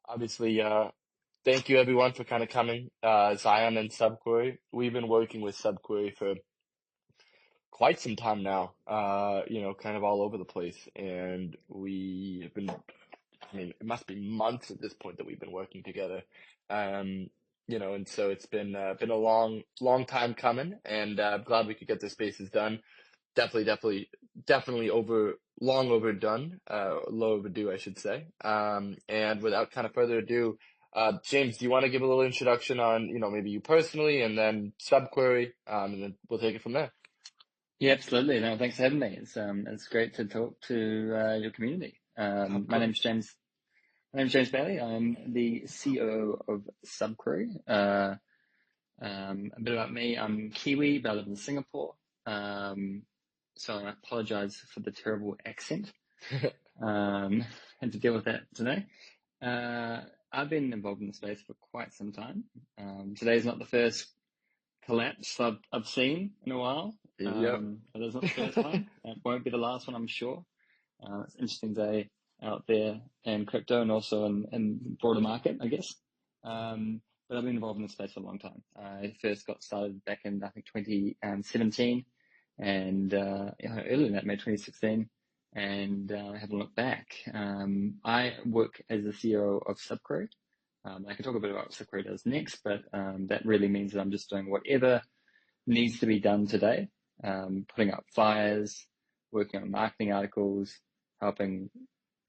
Obviously, thank you everyone for kind of coming. Zion and Subquery. We've been working with Subquery for quite some time now, kind of all over the place. And we have been, I mean, it must be months at this point that we've been working together. Um, and so it's been a long time coming, and I'm glad we could get the spaces done. Definitely long overdone, low overdue, I should say. And without kind of further ado, James, do you want to give a little introduction on, maybe you personally and then Subquery, and then we'll take it from there. Yeah, absolutely. No, thanks for having me. It's great to talk to your community. My name's James. My name's James Bailey. I'm the COO of Subquery. A bit about me. I'm Kiwi, but I live in Singapore. So I apologize for the terrible accent. Had to deal with that today. I've been involved in the space for quite some time. Today's not the first collapse I've seen in a while. Yep. It isn't the first one. It won't be the last one, I'm sure. It's an interesting day out there in crypto and also in broader market, I guess. But I've been involved in the space for a long time. I first got started back in, I think, 2017 and earlier than that, May 2016. And I haven't looked back. I work as the CEO of Subquery. I can talk a bit about what Subquery does next, but that really means that I'm just doing whatever needs to be done today, putting up flyers, working on marketing articles, helping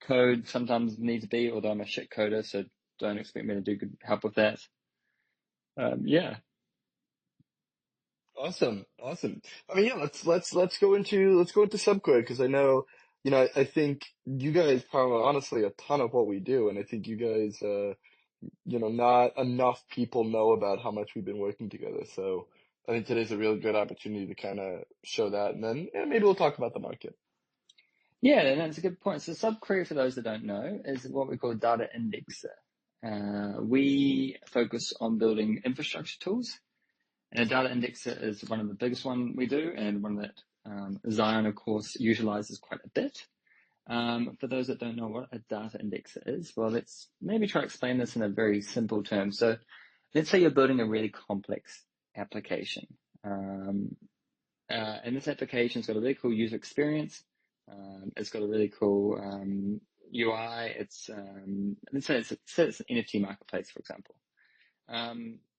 code sometimes needs to be, although I'm a shit coder, so don't expect me to do good help with that. Yeah. Awesome. I mean, yeah, let's go into Subquery because I know, I think you guys power honestly a ton of what we do, and I think you guys, not enough people know about how much we've been working together. So I think today's a really good opportunity to kind of show that, and then maybe we'll talk about the market. Yeah, and that's a good point. So Subquery, for those that don't know, is what we call a data indexer. We focus on building infrastructure tools, and a data indexer is one of the biggest one we do, and one that Zion, of course, utilizes quite a bit. For those that don't know what a data indexer is, well, let's maybe try to explain this in a very simple term. So let's say you're building a really complex application. And this application's got a really cool user experience. It's got a really cool UI. Let's say it's an NFT marketplace, for example.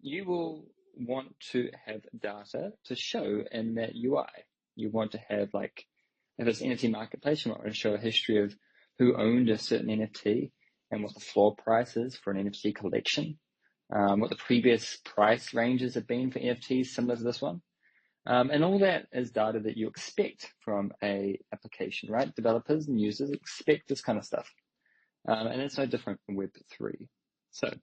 You will want to have data to show in that UI. You want to have, like, if it's an NFT marketplace, you want to show a history of who owned a certain NFT and what the floor price is for an NFT collection, what the previous price ranges have been for NFTs similar to this one. And all that is data that you expect from a application, right? Developers and users expect this kind of stuff. And it's no different from Web3. So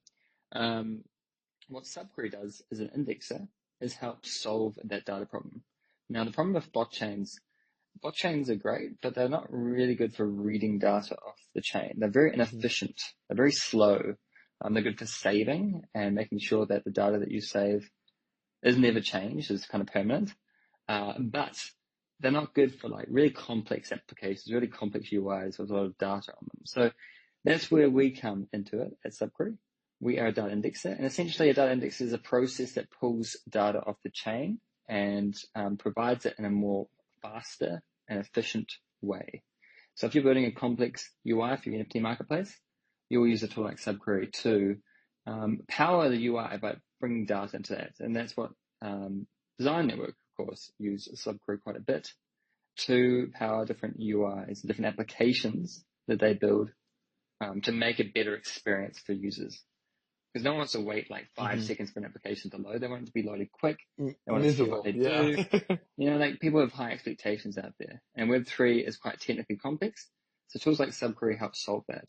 what Subquery does as an indexer is help solve that data problem. Now, the problem with blockchains are great, but they're not really good for reading data off the chain. They're very inefficient. They're very slow. They're good for saving and making sure that the data that you save is never changed, is kind of permanent. But they're not good for like really complex applications, really complex UIs with a lot of data on them. So that's where we come into it at Subquery. We are a data indexer, and essentially a data indexer is a process that pulls data off the chain and provides it in a more faster and efficient way. So if you're building a complex UI for your NFT marketplace, you'll use a tool like Subquery to power the UI by bringing data into that. And that's what Design Network, of course, use Subquery quite a bit to power different UIs, different applications that they build to make a better experience for users. Because no one wants to wait like 5 seconds for an application to load. They want it to be loaded quick. They want to see what they do. Like people have high expectations out there. And Web3 is quite technically complex. So tools like Subquery help solve that.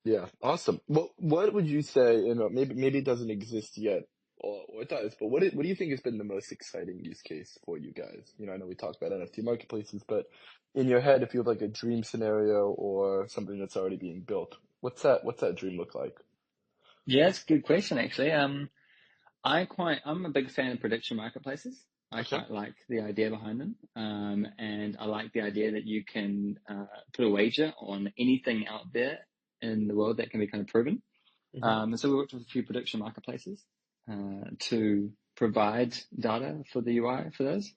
Yeah, awesome. Well, what would you say, maybe it doesn't exist yet, or it does, but what do you think has been the most exciting use case for you guys? I know we talked about NFT marketplaces, but in your head, if you have like a dream scenario or something that's already being built, what's that dream look like? Yeah, it's a good question, actually. I'm a big fan of prediction marketplaces. I quite like the idea behind them. And I like the idea that you can put a wager on anything out there in the world that can be kind of proven. So we worked with a few prediction marketplaces to provide data for the UI for those.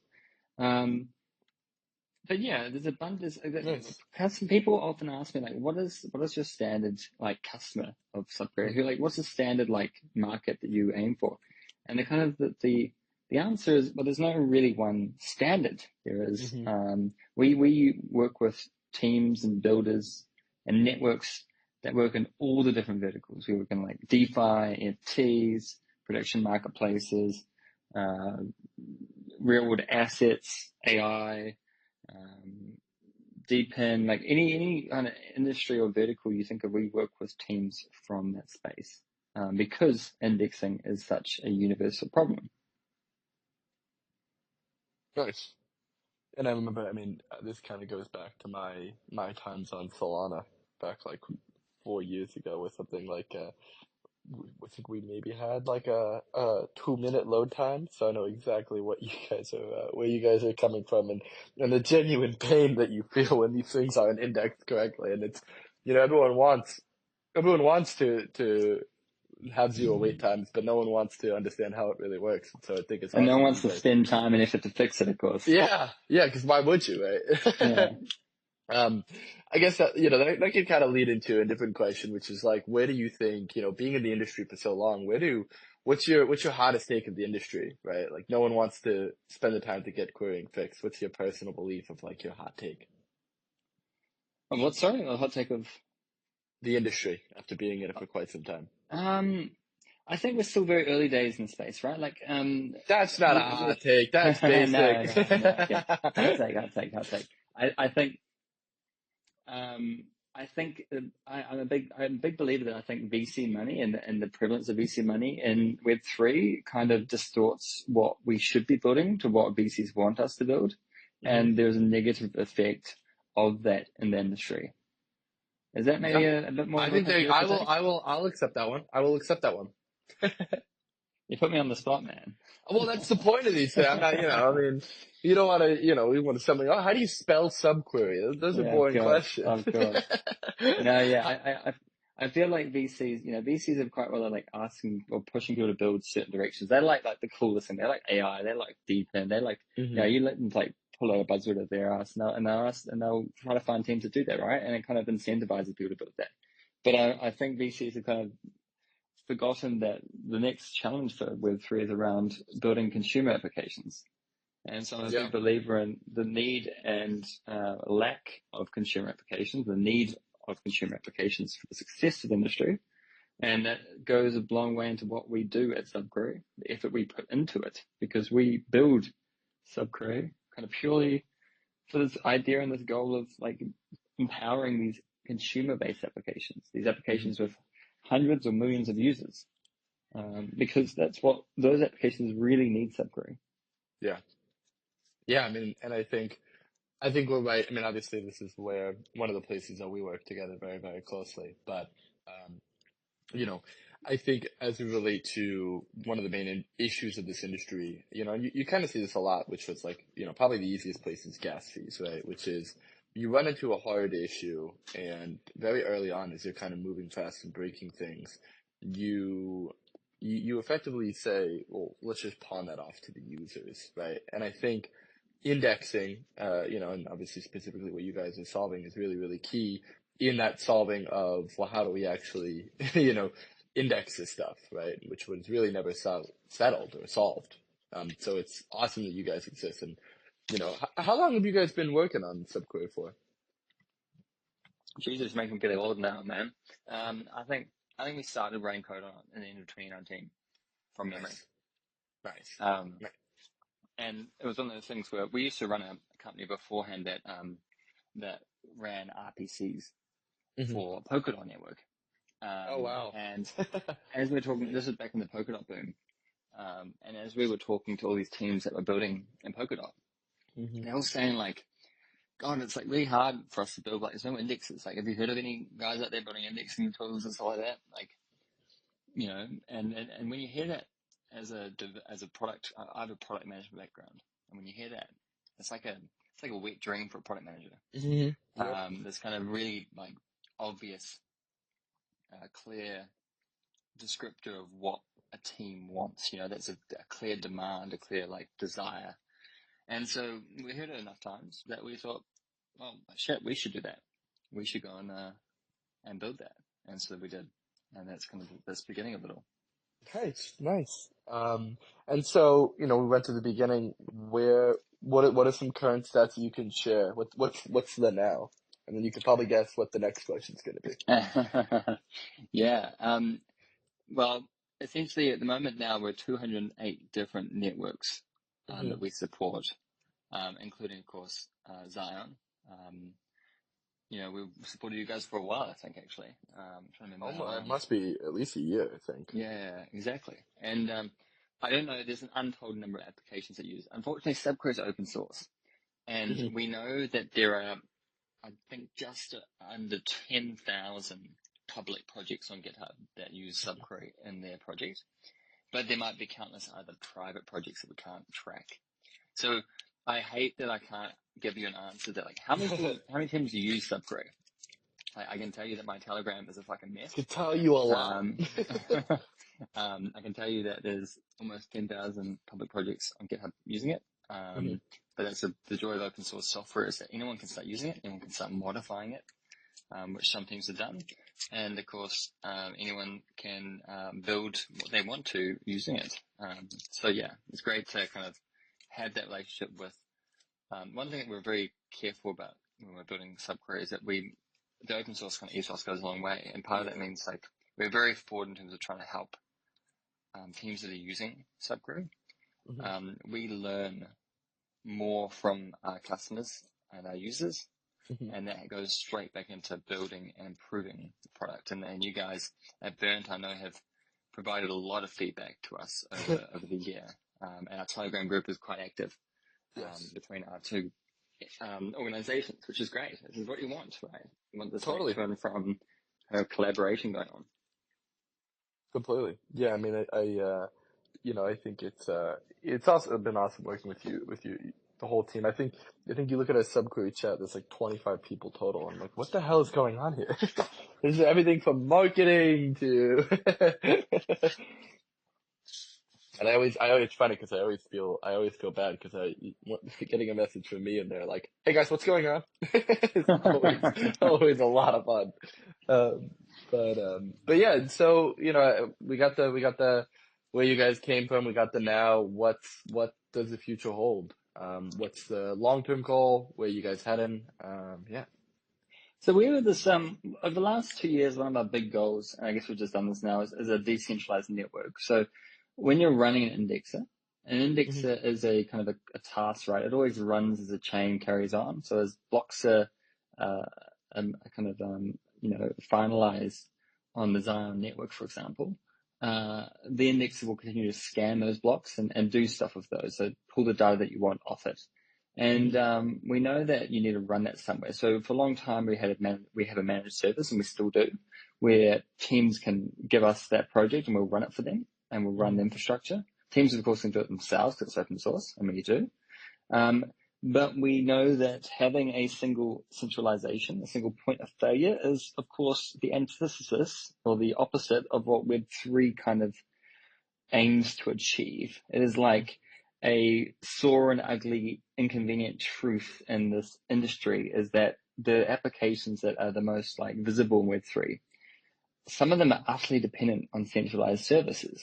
But yeah, there's abundance. Nice. Some people often ask me like, what is your standard like customer of Subquery? Who like, what's the standard like market that you aim for? And the kind of the answer is, well, there's no really one standard. There is, we work with teams and builders and networks that work in all the different verticals. We work in like DeFi, NFTs, prediction marketplaces, real world assets, AI, deep in like any kind of industry or vertical you think of, we work with teams from that space because indexing is such a universal problem. Nice. And I remember, I mean, this kind of goes back to my times on Solana back like 4 years ago with something like I think we maybe had like a 2 minute load time, so I know exactly what you guys are where you guys are coming from, and the genuine pain that you feel when these things aren't indexed correctly, and it's everyone wants to have zero wait times, but no one wants to understand how it really works. So I think it's And no awesome one that wants you to guys. spend time and effort to fix it, of course. Yeah, because why would you, right? Yeah. I guess that, that could kind of lead into a different question, which is like, where do you think, being in the industry for so long, what's your hottest take of the industry, right? Like, no one wants to spend the time to get querying fixed. What's your personal belief of like your hot take? Sorry, a hot take of The industry after being in it for quite some time. I think we're still very early days in the space, right? Like, That's not a hot take. That's no, basic. okay. Hot take. I think I'm a big believer that I think VC money and the prevalence of VC money in Web3 kind of distorts what we should be building to what VCs want us to build. And there's a negative effect of that in the industry. Is that maybe a bit more? I think I'll accept that one. I will accept that one. You put me on the spot, man. Well, that's the point of these things. I'm not, I mean, you don't want to, we want to something. Oh, how do you spell subquery? Those are boring questions. Of course. No, yeah, I feel like VCs, VCs are quite well at like asking or pushing people to build certain directions. They like the coolest thing. They like AI. They like deep in. They like, you let them like pull out a buzzword of their ass and they'll try to find teams to do that, right? And it kind of incentivizes people to build that. But I think VCs have kind of forgotten that the next challenge for Web3 is around building consumer applications. And so I'm a big believer in the need and lack of consumer applications, the need of consumer applications for the success of the industry. And that goes a long way into what we do at Subquery, the effort we put into it, because we build Subquery kind of purely for this idea and this goal of like empowering these consumer-based applications, these applications with hundreds or millions of users, because that's what those applications really need Subquery. Yeah. I mean, and I think we're right. I mean, obviously, this is where one of the places that we work together very, very closely. But, I think as we relate to one of the main issues of this industry, you kind of see this a lot, which was like, probably the easiest place is gas fees, right? Which is you run into a hard issue, and very early on, as you're kind of moving fast and breaking things, you effectively say, well, let's just pawn that off to the users, right? And I think indexing, and obviously specifically what you guys are solving is really, really key in that solving of, well, how do we actually, index this stuff, right? Which was really never settled or solved. So it's awesome that you guys exist. And, how long have you guys been working on Subquery for? Jesus, making me get old now, man. I think we started writing code on it in the end of 2019 from memory. Nice. And it was one of those things where we used to run a company beforehand that ran RPCs for Polkadot network. Oh, wow. And as we're talking, this is back in the Polkadot boom. And as we were talking to all these teams that were building in Polkadot, they were saying like, God, it's like really hard for us to build, like there's no indexes. Like, have you heard of any guys out there building indexing tools and stuff like that? Like, and when you hear that as a product, I have a product management background. And when you hear that, it's like a wet dream for a product manager. There's kind of really like obvious, clear descriptor of what a team wants. That's a clear demand, a clear desire. And so we heard it enough times that we thought, well, shit, we should do that. We should go and build that. And so we did. And that's kind of the beginning of it all. Nice. And so, we went to the beginning. What are some current stats you can share? What's the now? And then you could probably guess what the next question's going to be. Yeah. Well, essentially at the moment now we're 208 different networks that we support, including of course Zion. We've supported you guys for a while, I think, actually. I'm trying to remember how long. It must be at least a year, I think. Yeah, exactly. And I don't know, there's an untold number of applications that use. Unfortunately, Subquery is open source. And we know that there are, I think, just under 10,000 public projects on GitHub that use Subquery in their project. But there might be countless other private projects that we can't track. So I hate that I can't give you an answer that how many times do you use Subquery? I can tell you that my Telegram is a fucking mess. I can tell you a lot. I can tell you that there's almost 10,000 public projects on GitHub using it. But that's the joy of open source software, is that anyone can start using it, anyone can start modifying it, which some teams have done. And of course, anyone can build what they want to using it. So yeah, it's great to kind of have that relationship with. One thing that we're very careful about when we're building Subquery is that the open source kind of ethos goes a long way. And part of that means we're very forward in terms of trying to help teams that are using Subquery. We learn more from our customers and our users, and that goes straight back into building and improving the product. And you guys at Burnt, I know, have provided a lot of feedback to us over the year. And our Telegram group is quite active between our two organizations, which is great. This is what you want, right? You want this from a collaboration going on. Completely. Yeah, I mean, I think it's also been awesome working with you, the whole team. I think you look at a Subquery chat, there's 25 people total. I'm like, what the hell is going on here? There's everything from marketing to, and it's funny because I always feel bad because getting a message from me and they're like, hey guys, what's going on? It's always a lot of fun. But yeah, so, we got the where you guys came from, we got the now. What does the future hold? What's the long-term goal? Where you guys heading? Yeah. So we were over the last 2 years, one of our big goals, and I guess we've just done this now, is a decentralized network. So when you're running an indexer is a kind of a task, right? It always runs as a chain carries on. So as blocks are kind of finalized on the Zion network, for example, the indexer will continue to scan those blocks and do stuff with those. So pull the data that you want off it. And we know that you need to run that somewhere. So for a long time, we have a managed service, and we still do, where teams can give us that project and we'll run it for them, and we'll run the infrastructure. Teams, of course, can do it themselves because it's open source, and we do. But we know that having a single centralization, a single point of failure, is, of course, the antithesis or the opposite of what Web3 kind of aims to achieve. It is like a sore and ugly, inconvenient truth in this industry is that the applications that are the most visible in Web3, some of them are utterly dependent on centralized services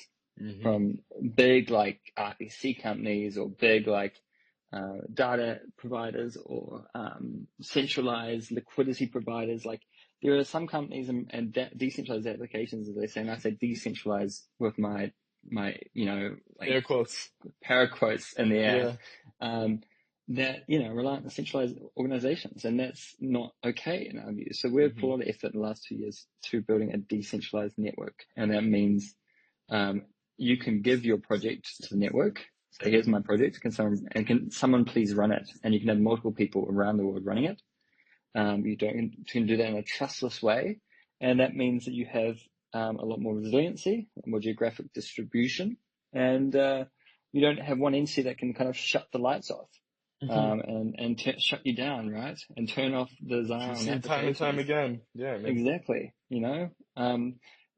from big RPC companies or big data providers or centralized liquidity providers. There are some companies and decentralized applications, as they say, and I say decentralized with my air quotes, in the air, that rely on centralized organizations, and that's not okay in our view. So we've put a lot of effort in the last 2 years to building a decentralized network, and that means you can give your project to the network. So here's my project. Can someone please run it? And you can have multiple people around the world running it. You can do that in a trustless way, and that means that you have a lot more resiliency, more geographic distribution, and you don't have one entity that can kind of shut the lights off and shut you down, right? And turn off the Zion applications. Time and time again. Yeah, exactly.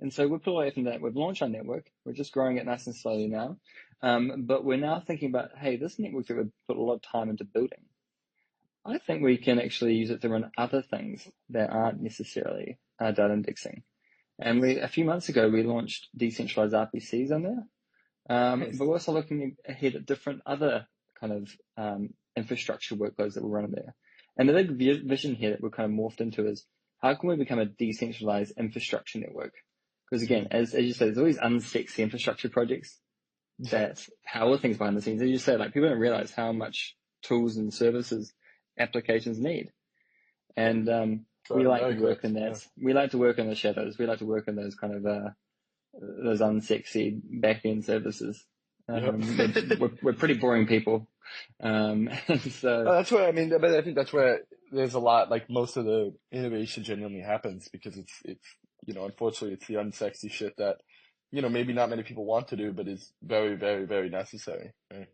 And so we've put away from that. We've launched our network. We're just growing it nice and slowly now. But we're now thinking about, hey, this network that we've put a lot of time into building, I think we can actually use it to run other things that aren't necessarily data indexing. And a few months ago, we launched decentralized RPCs on there. Nice. But we're also looking ahead at different other kind of infrastructure workloads that we're running there. And the big vision here that we're kind of morphed into is how can we become a decentralized infrastructure network? Because again, as you said, there's all these unsexy infrastructure projects that power things behind the scenes. As you say, like people don't realize how much tools and services applications need. And we like to Very work correct. in that. Yeah. We like to work in the shadows. We like to work in those kind of those unsexy back-end services. Yep. We're pretty boring people. And so, Oh, that's where, I mean, but I think that's where there's a lot, like most of the innovation genuinely happens because it's, unfortunately it's the unsexy shit that, maybe not many people want to do, but is very, very, very necessary. Right?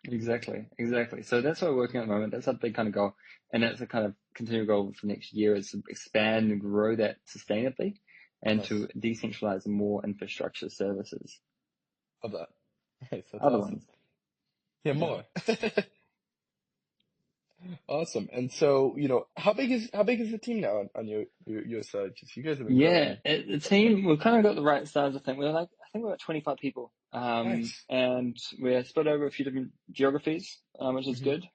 exactly. So that's what we're working on at the moment. That's our big kind of goal. And that's a kind of continual goal for next year is to expand and grow that sustainably and Nice. to decentralize more infrastructure services. Love that. Nice. That's Other awesome. ones. Yeah, Yeah. more. Awesome. And so, how big is the team now on your side? Just you guys have been Yeah, growing. the team, we've kind of got the right size, I think. I think we're at 25 people. Nice. And we're split over a few different geographies, which is Hmm. good.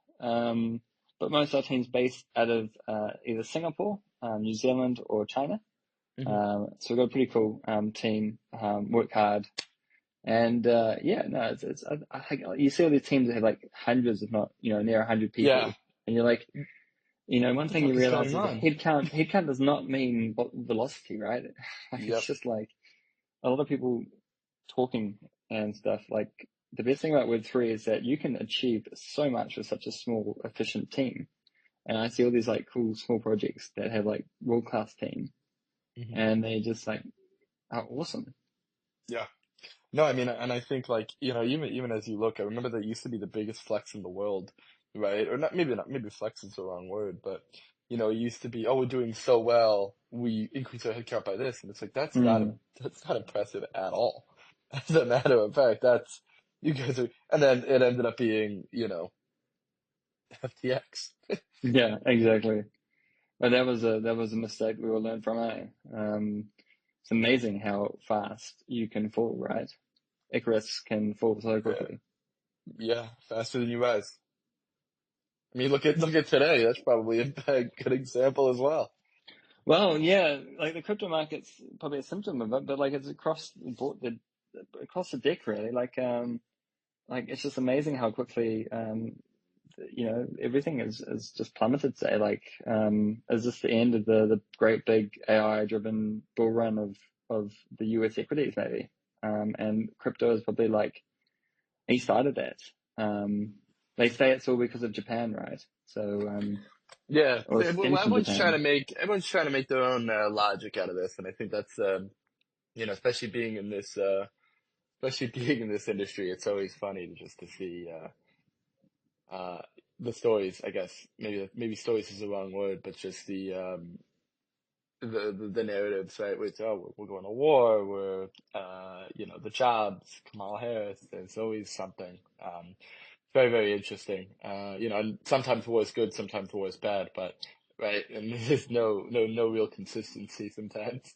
But most of our team's based out of either Singapore, New Zealand, or China. Hmm. So we've got a pretty cool team, work hard. And yeah, no, I think you see all these teams that have like hundreds, if not, near 100 Yeah. people. And you're like, one What the thing you fuck is realize going is that on? headcount does not mean velocity, right? Like it's Yep. just like a lot of people talking and stuff. Like the best thing about Web3 is that you can achieve so much with such a small, efficient team. And I see all these like cool small projects that have like world-class team, Hmm. and they just like are awesome. Yeah. No, I mean, and I think like, even as you look, I remember that used to be the biggest flex in the world, right? Or not, maybe flex is the wrong word, but it used to be, oh, we're doing so well, we increase our headcount by this, and it's like Mm, that's not impressive at all. As a matter of fact, that's you guys are, and then it ended up being, FTX. yeah, exactly. But that was a mistake we all learned from, eh? It's amazing how fast you can fall, right? Icarus can fall so Yeah, quickly. yeah, faster than you guys. I mean, look at today. That's probably a good example as well. Well, yeah, like the crypto market's probably a symptom of it, but like it's across the board, across the deck really. Like it's just amazing how quickly, everything is just plummeted. Say, like, is this the end of the great big AI driven bull run of the US equities maybe? And crypto is probably like each side of that. They say it's all because of Japan, right? So, Yeah, or stems from Japan. everyone's trying to make their own logic out of this, and I think that's especially being in this industry, it's always funny to just to see the stories. I guess maybe stories is the wrong word, but just the narratives, right? Which we're going to war, we're the jobs, Kamala Harris. There's always something. Very, very interesting. And sometimes war is good, sometimes war is bad, but right, and there's no real consistency sometimes.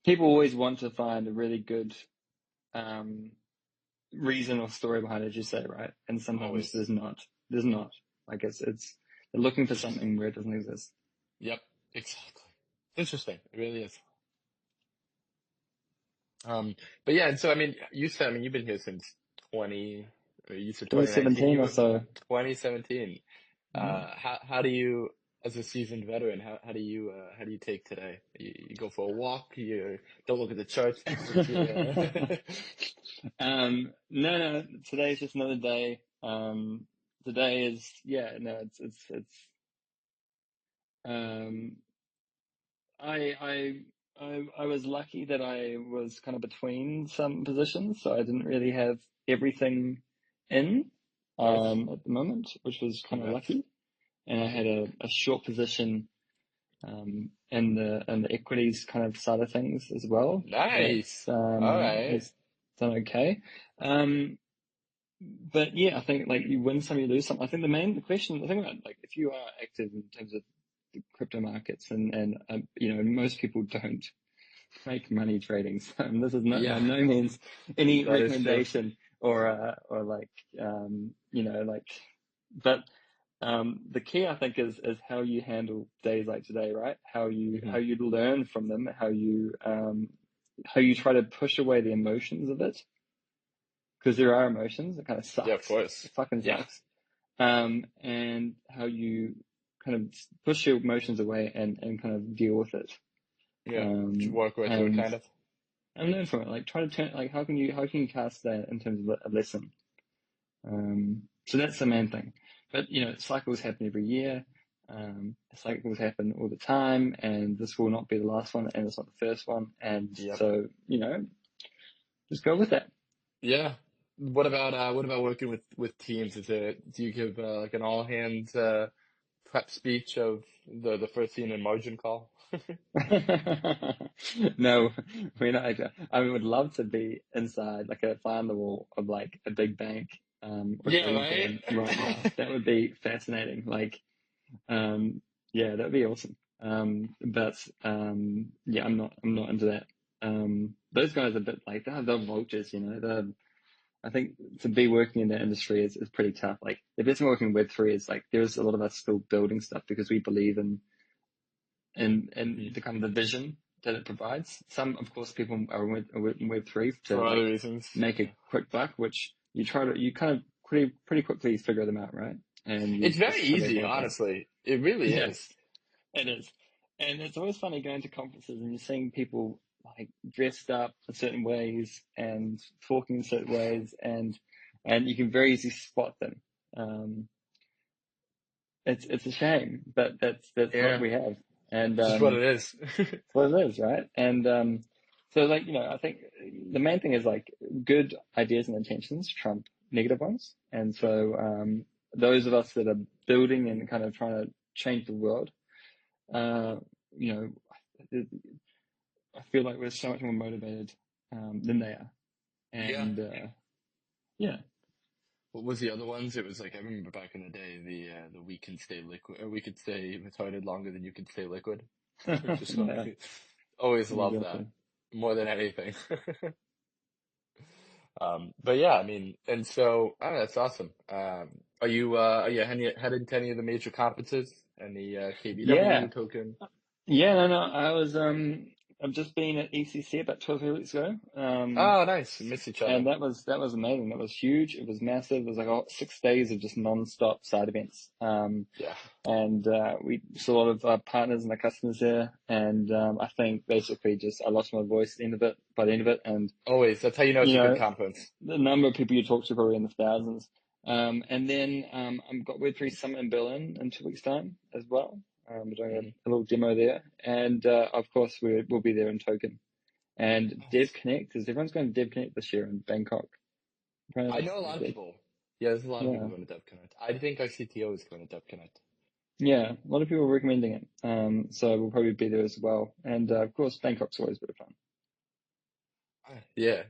People always want to find a really good um, reason or story behind it, as you say, right? And sometimes Always. there's not. There's not. Like it's they're looking for something where it doesn't exist. Yep, exactly. Interesting. It really is. Um, but yeah, and so I mean, you've been here since 20, or you said 2019. 2017 You or were so. 2017. Yeah. How do you, as a seasoned veteran, how do you take today? You go for a walk. You don't look at the charts. What's your No. Today's just another day. Today is yeah. No, it's. Um, I was lucky that I was kind of between some positions, so I didn't really have everything in nice? at the moment, which was kind of Congrats. lucky. And I had a short position in the equities kind of side of things as well. Nice. All right. Has done okay. But yeah, I think like you win some, you lose some. I think the question, the thing about like if you are active in terms of the crypto markets and most people don't make money trading. So this is by Yeah, no means any that is true. recommendation or like but the key I think is how you handle days like today, right? How Hmm. you learn from them, how you try to push away the emotions of it, because there are emotions. It kind of Yeah, of sucks. course. It fucking Yeah, sucks. And how you kind of push your emotions away and kind of deal with it. yeah. To work with it, And kind of. learn from it. Like try to turn, like how can you cast that in terms of a lesson? So that's the main thing. But cycles happen every year. Cycles happen all the time, and this will not be the last one, and it's not the first one. And Yep. so just go with that. Yeah. What about working with teams? Do you give like an all hands prep speech of the first scene and margin call? No, we're not. I would love to be inside, like a fly on the wall of like a big bank, or Yeah, trading right. firm right now. That would be fascinating. Like, yeah, that'd be awesome. Yeah, I'm not into that. Those guys are a bit like they're vultures, I think to be working in that industry is pretty tough. Like the best working in Web3 is like there's a lot of us still building stuff because we believe in Mhm. the kind of the vision that it provides. Some, of course, people are in Web3 to For other like reasons. make a Yeah. quick buck, which you kind of pretty quickly figure them out, right? And you It's very just try to easy, avoid them. honestly. It really Yeah, is. it is. And it's always funny going to conferences and you're seeing people like dressed up in certain ways and talking in certain ways and you can very easily spot them. Um, it's a shame, but that's what Yeah. we have. And It's just what it is. it's what it is, right? And so like, I think the main thing is like good ideas and intentions trump negative ones. And so those of us that are building and kind of trying to change the world, uh, you know, I feel like we're so much more motivated than they are. Yeah. And yeah. What was the other ones? It was like I remember back in the day, the we can stay liquid, or we could stay retarded longer than you can stay liquid. Just Yeah, always love that exactly. more than anything. But yeah, I mean, and so I don't know, that's awesome. Are you heading to any of the major conferences? Any Yeah. KBW token? Yeah, no, I was I've just been at ECC about 2 or 3 weeks ago. Oh, nice. We miss each other. And that was amazing. That was huge. It was massive. It was like 6 days of just non-stop side events. Yeah, And we saw a lot of partners and our customers there. And I think basically just I lost my voice at the end of it, by the end of it. And always. That's how you know it's you a good know, conference. the number of people you talk to probably in the thousands. And then I've got Web3 Summit in Berlin in 2 weeks' time as well. We're doing Hmm. a little demo there. And of course, we'll be there in Token. And Dev Nice. Connect, because everyone's going to Dev Connect this year in Bangkok. I Apparently know that's a pretty lot of big. people. Yeah, there's a lot of people Yeah. going to Dev Connect. I think our CTO is going to Dev Connect. Yeah, a lot of people are recommending it. So we'll probably be there as well. And of course, Bangkok's always a bit of fun. Yeah,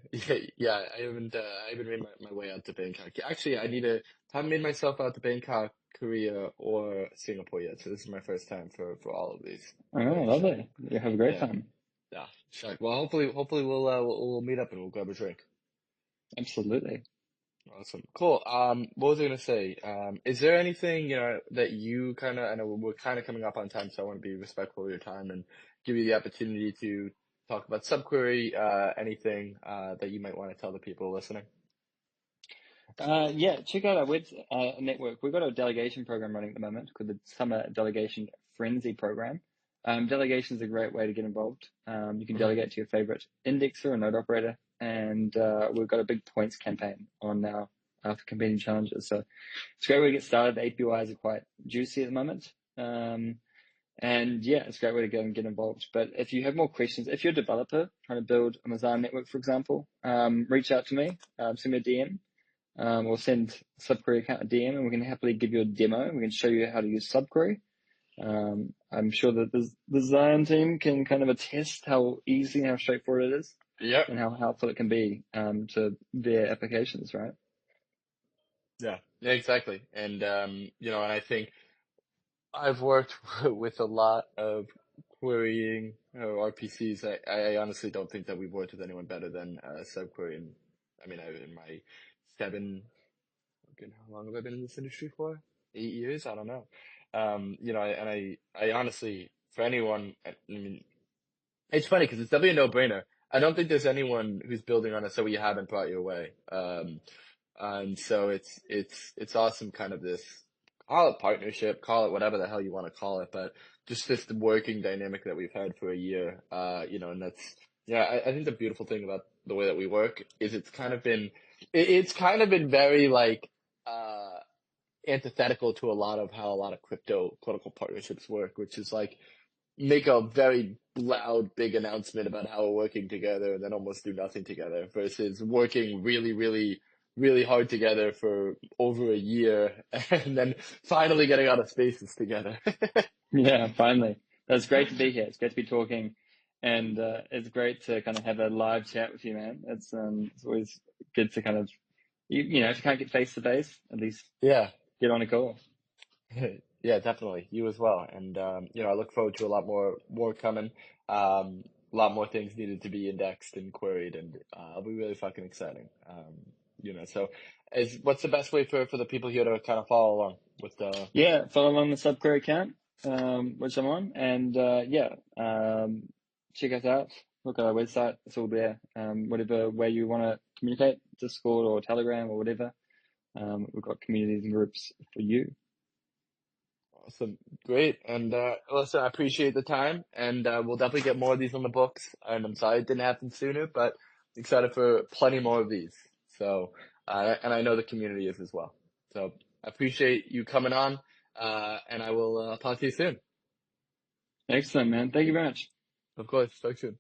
yeah. I haven't made my way out to Bangkok. Actually, haven't made myself out to Bangkok, Korea, or Singapore yet. So this is my first time for all of these. Oh, Very shocked. lovely. You have a great Yeah, time. yeah, shocked. Well, hopefully we'll meet up and we'll grab a drink. Absolutely. Awesome. Cool. What was I gonna say? Is there anything, that you I know we're kind of coming up on time, so I want to be respectful of your time and give you the opportunity to talk about Subquery, anything, that you might want to tell the people listening. Yeah, check out our web network. We've got a delegation program running at the moment called the Summer Delegation Frenzy Program. Delegation is a great way to get involved. You can Hmm. delegate to your favorite indexer or node operator, and we've got a big points campaign on now for competing challenges. So it's a great way to get started. The APIs are quite juicy at the moment. And yeah, it's a great way to go and get involved. But if you have more questions, if you're a developer trying to build a Mazar network, for example, reach out to me, send me a DM, or send Subquery account a DM, and we can happily give you a demo. We can show you how to use Subquery, I'm sure that the Zion team can kind of attest how easy and how straightforward it is Yep. and how helpful it can be to their applications, right? Yeah. Yeah, exactly. And, and I think I've worked with a lot of querying or RPCs. I honestly don't think that we've worked with anyone better than Subquery. And in my seven, how long have I been in this industry for? 8 years? I don't know. I honestly, for anyone, it's funny because it's definitely a no-brainer. I don't think there's anyone who's building on it so you haven't brought your way. And so it's awesome, kind of this, call it partnership, call it whatever the hell you want to call it, but just this working dynamic that we've had for a year, and that's, yeah, I think the beautiful thing about the way that we work is it's kind of been very like, antithetical to a lot of how a lot of crypto political partnerships work, which is like, make a very loud, big announcement about how we're working together and then almost do nothing together versus working really, really, really hard together for over a year and then finally getting out of spaces together. Yeah, finally. That's great to be here. It's great to be talking, and it's great to kind of have a live chat with you, man. It's always good to kind of if you can't get face to face, at least Yeah. get on a call. Yeah, definitely. You as well. And, I look forward to a lot more coming. A lot more things needed to be indexed and queried, and it'll be really fucking exciting. So what's the best way for the people here to kind of follow along with the, Yeah, follow along the Subquery account, which I'm on, and check us out. Look at our website; it's all there. Whatever way you want to communicate, Discord or Telegram or whatever. We've got communities and groups for you. awesome, great. And, listen, I appreciate the time, and, we'll definitely get more of these on the books. And I'm sorry it didn't happen sooner, but excited for plenty more of these. So, and I know the community is as well. So I appreciate you coming on, and I will, talk to you soon. Excellent, man. Thank you very much. Of course, talk soon.